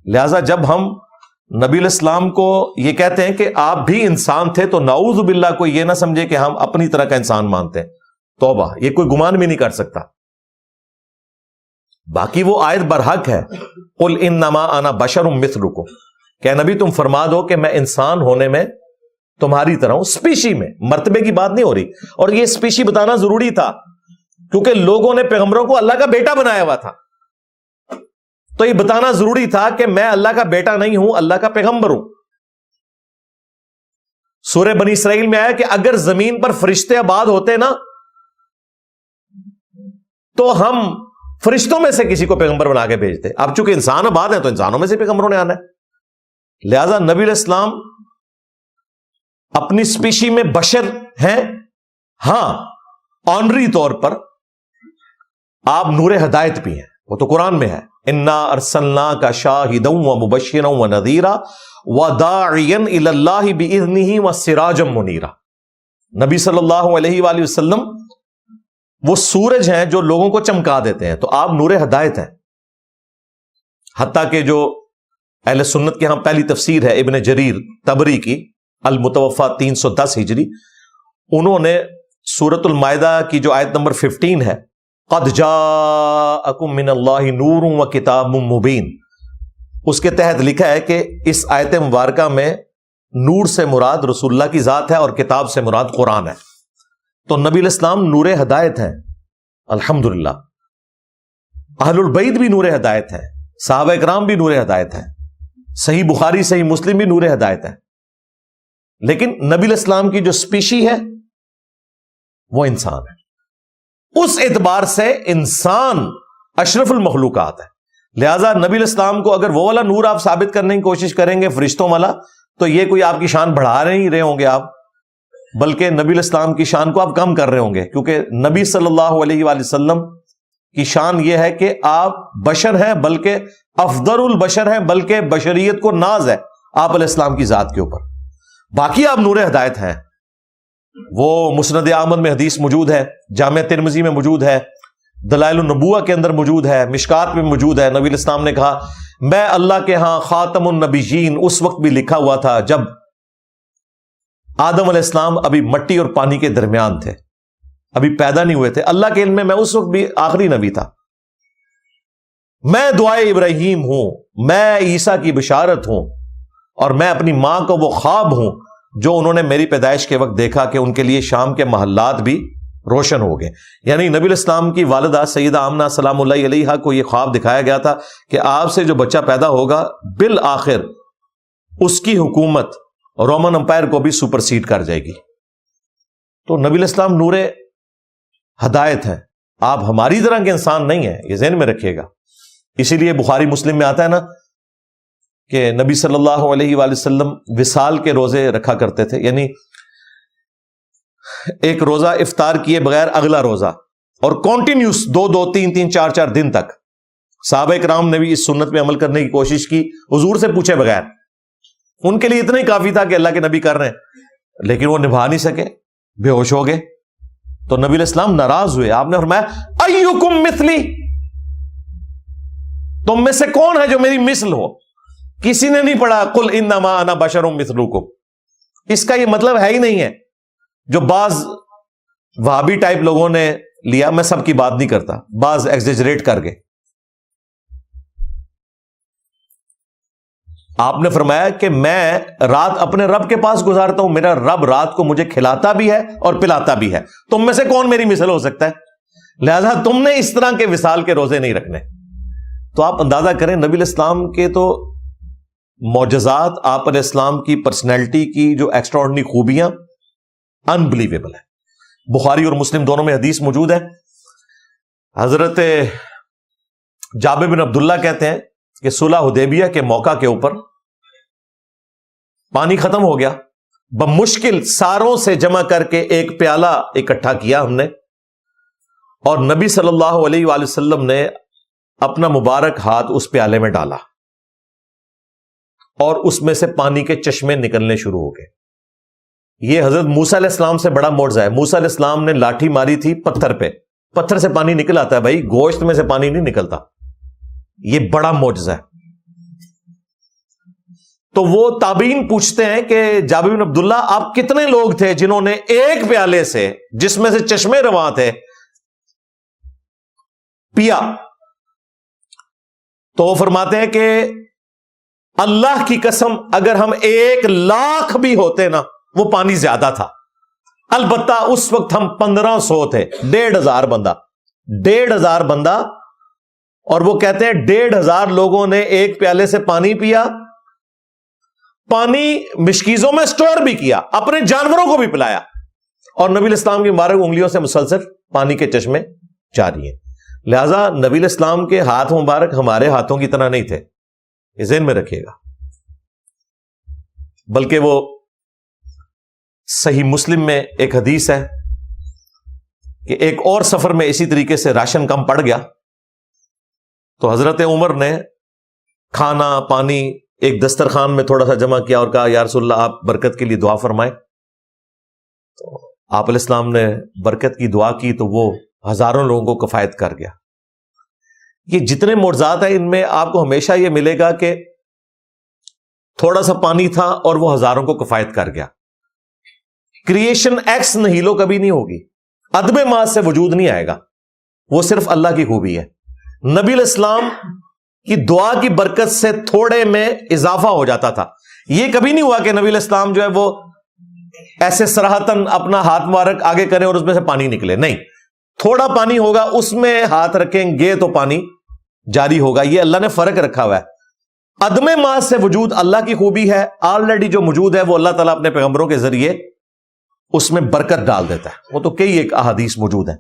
لہذا جب ہم نبی علیہ السلام کو یہ کہتے ہیں کہ آپ بھی انسان تھے تو نعوذ باللہ کوئی یہ نہ سمجھے کہ ہم اپنی طرح کا انسان مانتے ہیں. توبہ، یہ کوئی گمان بھی نہیں کر سکتا. باقی وہ آیت برحق ہے، قل انما انا بشر مثلکم، کہ نبی تم فرما دو کہ میں انسان ہونے میں تمہاری طرح ہوں، اسپیشی میں، مرتبے کی بات نہیں ہو رہی. اور یہ اسپیشی بتانا ضروری تھا کیونکہ لوگوں نے پیغمبروں کو اللہ کا بیٹا بنایا ہوا تھا، تو یہ بتانا ضروری تھا کہ میں اللہ کا بیٹا نہیں ہوں، اللہ کا پیغمبر ہوں. سورہ بنی اسرائیل میں آیا کہ اگر زمین پر فرشتے آباد ہوتے نا تو ہم فرشتوں میں سے کسی کو پیغمبر بنا کے بھیجتے. اب چونکہ انسان آباد ہیں تو انسانوں میں سے پیغمبروں نے آنا ہے. لہذا نبی علیہ السلام اپنی اسپیشی میں بشر ہیں، ہاں آنری طور پر آپ نور ہدایت بھی ہیں، وہ تو قرآن میں ہے، انا ارسلناک شاہدا ومبشرا ونذیرا وداعیا الی اللہ باذنہ وسراجا منیرا. نبی صلی اللہ علیہ وآلہ وسلم وہ سورج ہیں جو لوگوں کو چمکا دیتے ہیں، تو آپ نور ہدایت ہیں. حتیٰ کہ جو اہل سنت کے ہاں پہلی تفسیر ہے ابن جریر طبری کی المتوفا 310 ہجری، انہوں نے سورۃ المائدہ کی جو آیت نمبر 15 ہے، قد جاءکم من اللہ نور و کتاب مبین، اس کے تحت لکھا ہے کہ اس آیت مبارکہ میں نور سے مراد رسول اللہ کی ذات ہے اور کتاب سے مراد قرآن ہے. تو نبی علیہ السلام نور ہدایت ہیں الحمدللہ. اہل البیت بھی نور ہدایت ہیں، صحابہ اکرام بھی نور ہدایت ہیں، صحیح بخاری صحیح مسلم بھی نور ہدایت ہے. لیکن نبی علیہ السلام کی جو اسپیشی ہے وہ انسان ہے، اس اعتبار سے انسان اشرف المخلوقات ہے. لہذا نبی علیہ السلام کو اگر وہ والا نور آپ ثابت کرنے کی کوشش کریں گے فرشتوں والا، تو یہ کوئی آپ کی شان بڑھا نہیں رہے ہوں گے آپ، بلکہ نبی علیہ السلام کی شان کو آپ کم کر رہے ہوں گے. کیونکہ نبی صلی اللہ علیہ وآلہ وسلم کی شان یہ ہے کہ آپ بشر ہیں، بلکہ افضل البشر ہیں، بلکہ بشریت کو ناز ہے آپ علیہ السلام کی ذات کے اوپر. باقی آپ نور ہدایت ہیں. وہ مسند احمد میں حدیث موجود ہے، جامع ترمذی میں موجود ہے، دلائل النبوہ کے اندر موجود ہے، مشکات میں موجود ہے. نبی علیہ السلام نے کہا میں اللہ کے ہاں خاتم النبیین اس وقت بھی لکھا ہوا تھا جب آدم علیہ السلام ابھی مٹی اور پانی کے درمیان تھے، ابھی پیدا نہیں ہوئے تھے. اللہ کے علم میں اس وقت بھی آخری نبی تھا. میں دعائے ابراہیم ہوں، میں عیسیٰ کی بشارت ہوں، اور میں اپنی ماں کو وہ خواب ہوں جو انہوں نے میری پیدائش کے وقت دیکھا کہ ان کے لیے شام کے محلات بھی روشن ہو گئے. یعنی نبی علیہ السلام کی والدہ سیدہ آمنہ سلام اللہ علیہا کو یہ خواب دکھایا گیا تھا کہ آپ سے جو بچہ پیدا ہوگا بالآخر اس کی حکومت رومن امپائر کو بھی سپرسیڈ کر جائے گی. تو نبی علیہ السلام نور ہدایت ہیں، آپ ہماری طرح کے انسان نہیں ہیں، یہ ذہن میں رکھیے گا. اسی لیے بخاری مسلم میں آتا ہے نا کہ نبی صلی اللہ علیہ وآلہ وسلم وصال کے روزے رکھا کرتے تھے، یعنی ایک روزہ افطار کیے بغیر اگلا روزہ، اور کنٹینیوس 2 3 3 4 4 دن تک. صحابہ کرام نے بھی اس سنت میں عمل کرنے کی کوشش کی حضور سے پوچھے بغیر. ان کے لیے اتنا ہی کافی تھا کہ اللہ کے نبی کر رہے ہیں، لیکن وہ نبھا نہیں سکے، بے ہوش ہو گئے. تو نبی علیہ السلام ناراض ہوئے. آپ نے فرمایا ایکم مثلی، تم میں سے کون ہے جو میری مثل ہو؟ کسی نے نہیں پڑھا قل انما انا بشر مثلکم. اس کا یہ مطلب ہے ہی نہیں ہے جو بعض وہابی ٹائپ لوگوں نے لیا. میں سب کی بات نہیں کرتا، بعض ایگزیجریٹ کر گئے. آپ نے فرمایا کہ میں رات اپنے رب کے پاس گزارتا ہوں، میرا رب رات کو مجھے کھلاتا بھی ہے اور پلاتا بھی ہے. تم میں سے کون میری مثل ہو سکتا ہے؟ لہذا تم نے اس طرح کے وصال کے روزے نہیں رکھنے. تو آپ اندازہ کریں نبی علیہ السلام کے تو معجزات، آپ علیہ السلام کی پرسنالٹی کی جو ایکسٹراآرڈنری خوبیاں انبلیویبل ہے. بخاری اور مسلم دونوں میں حدیث موجود ہے. حضرت جابر بن عبداللہ کہتے ہیں کہ صلح حدیبیہ کے موقع کے اوپر پانی ختم ہو گیا، بمشکل ساروں سے جمع کر کے ایک پیالہ اکٹھا کیا ہم نے، اور نبی صلی اللہ علیہ وآلہ وسلم نے اپنا مبارک ہاتھ اس پیالے میں ڈالا اور اس میں سے پانی کے چشمے نکلنے شروع ہو گئے. یہ حضرت موسیٰ علیہ السلام سے بڑا معجزہ ہے. موسیٰ علیہ السلام نے لاٹھی ماری تھی پتھر پہ، پتھر سے پانی نکل آتا ہے بھائی، گوشت میں سے پانی نہیں نکلتا. یہ بڑا معجزہ ہے. تو وہ تابعین پوچھتے ہیں کہ جابر بن عبداللہ آپ کتنے لوگ تھے جنہوں نے ایک پیالے سے جس میں سے چشمے رواں تھے پیا؟ تو وہ فرماتے ہیں کہ اللہ کی قسم اگر ہم 1,00,000 بھی ہوتے نا وہ پانی زیادہ تھا، البتہ اس وقت ہم 1500 تھے، 1,500 بندہ 1,500 بندہ، اور وہ کہتے ہیں 1,500 لوگوں نے ایک پیالے سے پانی پیا، پانی مشکیزوں میں سٹور بھی کیا، اپنے جانوروں کو بھی پلایا، اور نبی الاسلام کی مبارک انگلیوں سے مسلسل پانی کے چشمے جاری ہیں۔ لہذا نبی الاسلام کے ہاتھ مبارک ہمارے ہاتھوں کی طرح نہیں تھے، یہ ذہن میں رکھیے گا، بلکہ وہ صحیح مسلم میں ایک حدیث ہے کہ ایک اور سفر میں اسی طریقے سے راشن کم پڑ گیا تو حضرت عمر نے کھانا پانی ایک دسترخوان میں تھوڑا سا جمع کیا اور کہا یا رسول اللہ آپ برکت کے لیے دعا فرمائیں۔ تو آپ علیہ السلام نے برکت کی دعا کی تو وہ ہزاروں لوگوں کو کفایت کر گیا۔ یہ جتنے معجزات ہیں ان میں آپ کو ہمیشہ یہ ملے گا کہ تھوڑا سا پانی تھا اور وہ ہزاروں کو کفایت کر گیا۔ کریشن ایکس نہیلو کبھی نہیں ہوگی، عدم ماز سے وجود نہیں آئے گا، وہ صرف اللہ کی خوبی ہے۔ نبی الاسلام کی دعا کی برکت سے تھوڑے میں اضافہ ہو جاتا تھا، یہ کبھی نہیں ہوا کہ نبی الاسلام جو ہے وہ ایسے صراحتاً اپنا ہاتھ مبارک آگے کریں اور اس میں سے پانی نکلے، نہیں، تھوڑا پانی ہوگا اس میں ہاتھ رکھیں گے تو پانی جاری ہوگا، یہ اللہ نے فرق رکھا ہوا ہے۔ عدم ماز سے وجود اللہ کی خوبی ہے، آلریڈی جو موجود ہے وہ اللہ تعالیٰ اپنے پیغمبروں کے ذریعے اس میں برکت ڈال دیتا ہے، وہ تو کئی ایک احادیث موجود ہیں۔